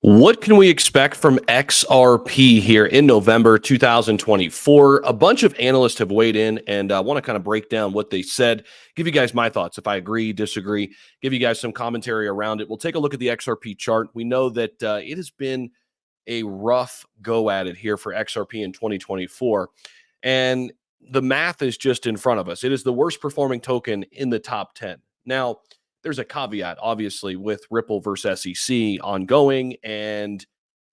What can we expect from XRP here in November 2024? A bunch of analysts have weighed in, and I want to kind of break down what they said, give you guys my thoughts if I agree, disagree, give you guys some commentary around it. We'll take a look at the XRP chart. We know that it has been a rough go at it here for XRP in 2024, and the math is just in front of us. It is the worst performing token in the top 10. Now, there's a caveat, obviously, with Ripple versus SEC ongoing. And,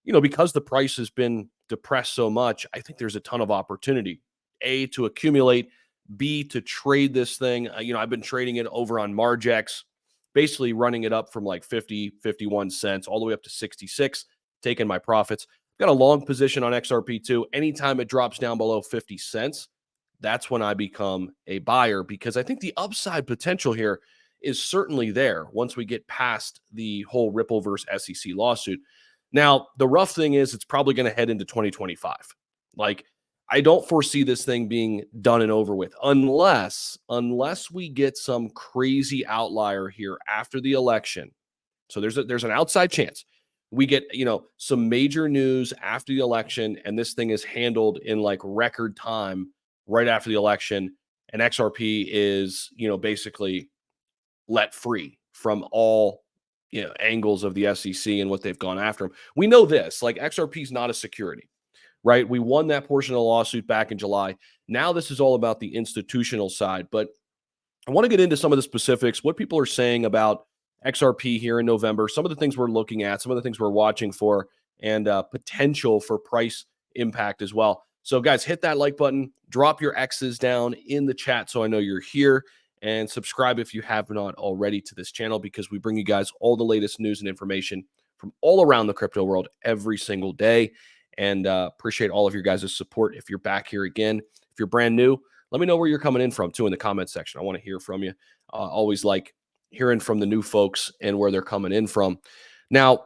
because the price has been depressed so much, I think there's a ton of opportunity, A, to accumulate, B, to trade this thing. I've been trading it over on Margex, basically running it up from like 50, 51 cents all the way up to 66, taking my profits. Got a long position on XRP too. Anytime it drops down below 50 cents, that's when I become a buyer, because I think the upside potential here is certainly there once we get past the whole Ripple versus SEC lawsuit. Now, the rough thing is it's probably going to head into 2025. Like, I don't foresee this thing being done and over with unless we get some crazy outlier here after the election. So there's an outside chance we get, some major news after the election, and this thing is handled in like record time right after the election, and XRP is, basically let free from all angles of the SEC and what they've gone after them. We know this, like, XRP is not a security, right? We won that portion of the lawsuit back in July. Now this is all about the institutional side, but I want to get into some of the specifics, what people are saying about XRP here in November, some of the things we're looking at, some of the things we're watching for, and potential for price impact as well. So guys, hit that like button, drop your X's down in the chat so I know you're here, and subscribe if you have not already to this channel, because we bring you guys all the latest news and information from all around the crypto world every single day. And appreciate all of your guys' support. If you're back here again, if you're brand new, let me know where you're coming in from too in the comment section. I want to hear from you. Always like hearing from the new folks and where they're coming in from. Now,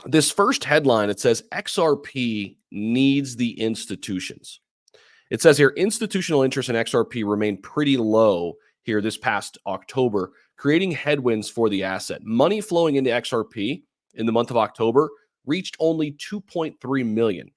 this first headline, it says XRP needs the institutions. It says here, institutional interest in XRP remained pretty low here this past October, creating headwinds for the asset. Money flowing into XRP in the month of October reached only 2.3 million.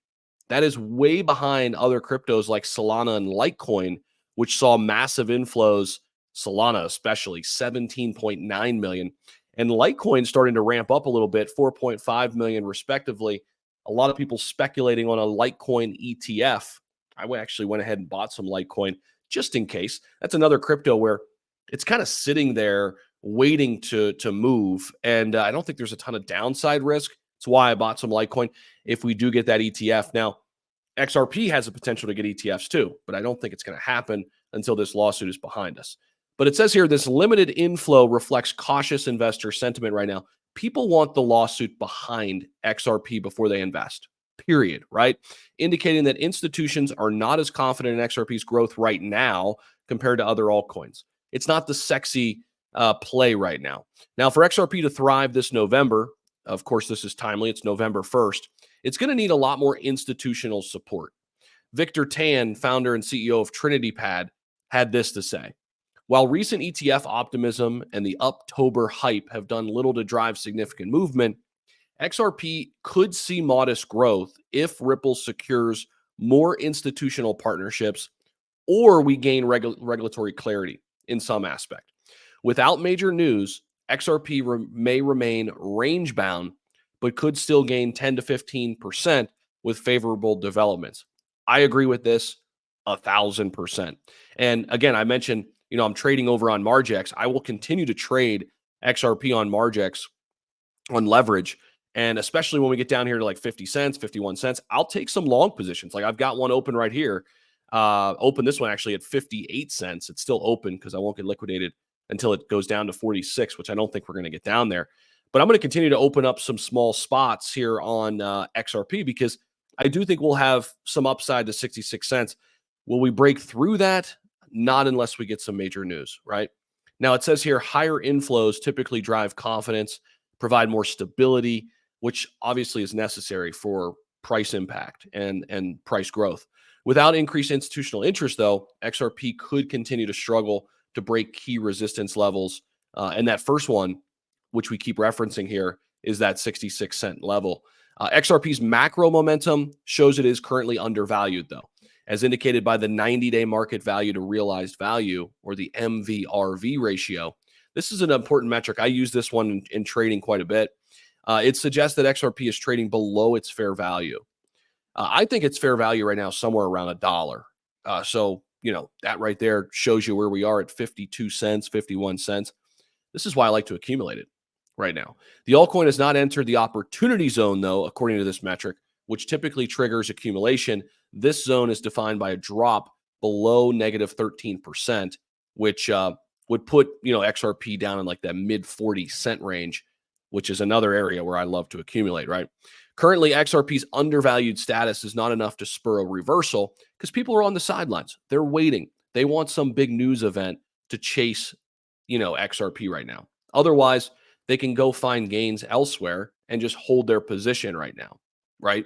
That is way behind other cryptos like Solana and Litecoin, which saw massive inflows. Solana especially, 17.9 million. And Litecoin starting to ramp up a little bit, 4.5 million respectively. A lot of people speculating on a Litecoin ETF. I actually went ahead and bought some Litecoin just in case. That's another crypto where it's kind of sitting there waiting to move. And I don't think there's a ton of downside risk. That's why I bought some Litecoin if we do get that ETF. Now, XRP has the potential to get ETFs too, but I don't think it's going to happen until this lawsuit is behind us. But it says here, this limited inflow reflects cautious investor sentiment right now. People want the lawsuit behind XRP before they invest, period, right? Indicating that institutions are not as confident in XRP's growth right now compared to other altcoins. It's not the sexy play right now. Now, for XRP to thrive this November, of course, this is timely, it's November 1st, it's going to need a lot more institutional support. Victor Tan, founder and CEO of TrinityPad, had this to say. While recent ETF optimism and the Uptober hype have done little to drive significant movement, XRP could see modest growth if Ripple secures more institutional partnerships or we gain regulatory clarity in some aspect. Without major news, XRP may remain range-bound, but could still gain 10 to 15% with favorable developments. I agree with this 1,000%. And again, I mentioned, I'm trading over on Margex. I will continue to trade XRP on Margex on leverage. And especially when we get down here to like 50 cents, 51 cents, I'll take some long positions. Like I've got one open right here. Open this one actually at 58 cents. It's still open because I won't get liquidated until it goes down to 46, which I don't think we're going to get down there. But I'm going to continue to open up some small spots here on XRP because I do think we'll have some upside to 66 cents. Will we break through that? Not unless we get some major news, right? Now, it says here, higher inflows typically drive confidence, provide more stability, which obviously is necessary for price impact and price growth. Without increased institutional interest, though, XRP could continue to struggle to break key resistance levels. And that first one, which we keep referencing here, is that 66 cent level. XRP's macro momentum shows it is currently undervalued, though, as indicated by the 90-day market value to realized value, or the MVRV ratio. This is an important metric. I use this one in trading quite a bit. It suggests that XRP is trading below its fair value. I think its fair value right now is somewhere around $1. So, that right there shows you where we are at 52 cents, 51 cents. This is why I like to accumulate it right now. The altcoin has not entered the opportunity zone, though, according to this metric, which typically triggers accumulation. This zone is defined by a drop below negative 13%, which would put XRP down in like that mid 40-cent range, which is another area where I love to accumulate, right? Currently, XRP's undervalued status is not enough to spur a reversal because people are on the sidelines. They're waiting. They want some big news event to chase, XRP right now. Otherwise, they can go find gains elsewhere and just hold their position right now, right?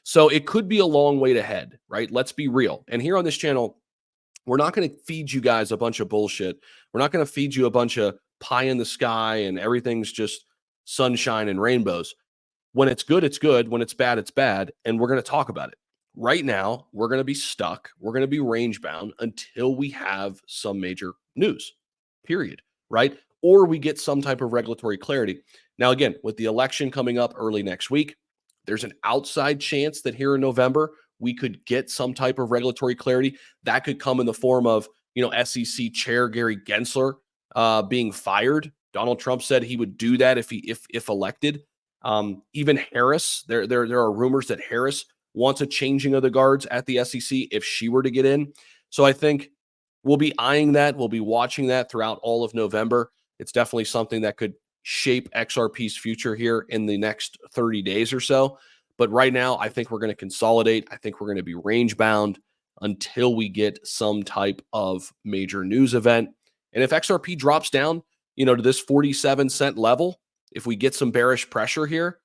So it could be a long way to head, right? Let's be real. And here on this channel, we're not going to feed you guys a bunch of bullshit. We're not going to feed you a bunch of pie in the sky and everything's just sunshine and rainbows. When it's good, it's good. When it's bad, it's bad. And we're going to talk about it. Right now, we're going to be stuck. We're going to be range bound until we have some major news, period, right? Or we get some type of regulatory clarity. Now, again, with the election coming up early next week, there's an outside chance that here in November, we could get some type of regulatory clarity. That could come in the form of, SEC Chair Gary Gensler being fired. Donald Trump said he would do that if elected. Even Harris, there are rumors that Harris wants a changing of the guards at the SEC if she were to get in. So I think we'll be eyeing that. We'll be watching that throughout all of November. It's definitely something that could shape XRP's future here in the next 30 days or so. But right now, I think we're going to consolidate. I think we're going to be range bound until we get some type of major news event. And if XRP drops down, to this 47-cent level, if we get some bearish pressure here,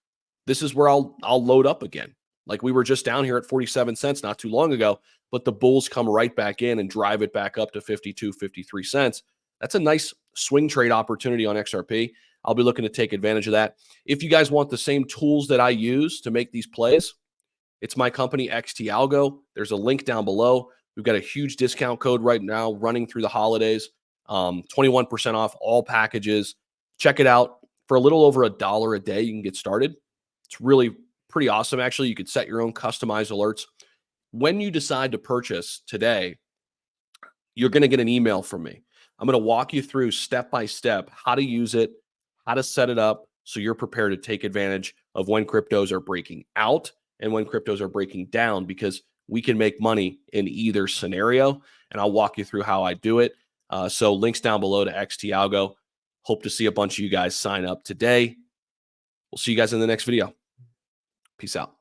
this is where I'll load up again. Like we were just down here at 47 cents not too long ago, but the bulls come right back in and drive it back up to 52, 53 cents. That's a nice swing trade opportunity on XRP. I'll be looking to take advantage of that. If you guys want the same tools that I use to make these plays, it's my company, XT Algo. There's a link down below. We've got a huge discount code right now running through the holidays, 21% off all packages. Check it out. For a little over $1 a day, you can get started. It's really pretty awesome. Actually, you could set your own customized alerts. When you decide to purchase today, you're going to get an email from me. I'm going to walk you through step by step how to use it, how to set it up so you're prepared to take advantage of when cryptos are breaking out and when cryptos are breaking down, because we can make money in either scenario. And I'll walk you through how I do it. So links down below to XT Algo. Hope to see a bunch of you guys sign up today. We'll see you guys in the next video. Peace out.